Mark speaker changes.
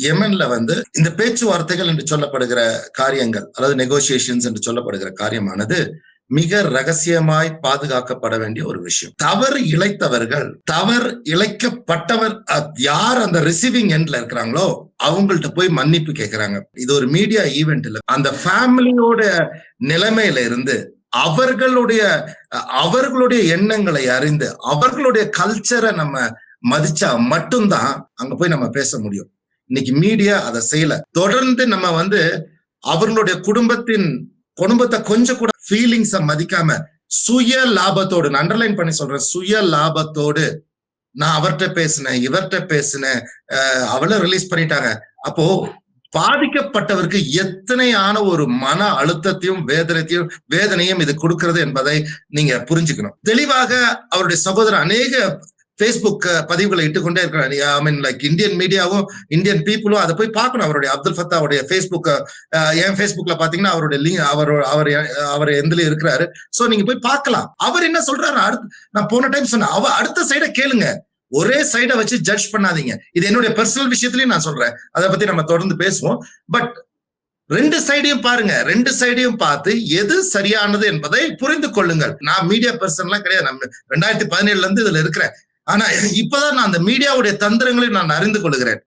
Speaker 1: யெமன்ல இந்த பேச்சுவார்த்தைகள் என்று சொல்லப்படுகிற காரியங்கள், அதாவது நெகோசியேஷன்ஸ் என்று சொல்லப்படுகிற காரியமானது மிக ரகசியமாய் பாதுகாக்கப்பட வேண்டிய ஒரு விஷயம். தவறு இழைத்தவர்கள், தவறு இழைக்கப்பட்டவர் யார் அந்த ரிசீவிங் எண்ட்ல இருக்கிறாங்களோ அவங்கள்ட்ட போய் மன்னிப்பு கேட்கிறாங்க. இது ஒரு மீடியா ஈவென்ட் இல்ல. அந்த ஃபேமிலியோட நிலைமையில இருந்து அவர்களுடைய எண்ணங்களை அறிந்து அவர்களுடைய கல்ச்சரை நம்ம மதிச்சா மட்டும்தான் அங்க போய் நம்ம பேச முடியும். இன்னைக்கு மீடியா அதை செய்யல. தொடர்ந்து நம்ம அவர்களுடைய குடும்பத்தை கொஞ்சம் கூட ஃபீலிங்ஸ மதிக்காம சுய லாபத்தோடு, நான் அண்டர்லைன் பண்ணி சொல்றேன், சுய லாபத்தோடு நான் அவர்கிட்ட பேசினேன், இவர்கிட்ட பேசினேன், அவளை ரிலீஸ் பண்ணிட்டாங்க. அப்போ பாதிக்கப்பட்டவருக்கு எத்தனையான ஒரு மன அழுத்தத்தையும் வேதனையும் இது கொடுக்கிறது என்பதை நீங்க புரிஞ்சுக்கணும். தெளிவாக அவருடைய சகோதரர் அநேக பேஸ்புக் பதிவுகளை இட்டுக்கொண்டே இருக்கிறார். ஐ மீன் லைக் இந்தியன் மீடியாவும் இந்தியன் பீப்புளும் அதை போய் பார்க்கணும். அவருடைய அப்துல் ஃபத்தாவுடைய பேஸ்புக், என் பேஸ்புக்ல பாத்தீங்கன்னா அவருடைய லிங்க் அவர் எந்தில இருக்கிறாரு. சோ நீங்க போய் பார்க்கலாம். அவர் என்ன சொல்றாரு, நான் போன டைம் சொன்னேன், அடுத்த சைட கேளுங்க, ஒரே சைட வச்சு ஜட்ஜ் பண்ணாதீங்க. இது என்னுடைய பர்சனல் விஷயத்திலயும் நான் சொல்றேன், அதை பத்தி நம்ம தொடர்ந்து பேசுவோம். பட் ரெண்டு சைடையும் பாருங்க, ரெண்டு சைடையும் பார்த்து எது சரியானது என்பதை புரிந்து கொள்ளுங்கள். நான் மீடியா பர்சன் எல்லாம் கிடையாது, நம்ம 2017 இருந்து இதுல இருக்கிறேன். ஆனா இப்பதான் நான் அந்த மீடியாவுடைய தந்திரங்களை நான் அறிந்து கொள்கிறேன்.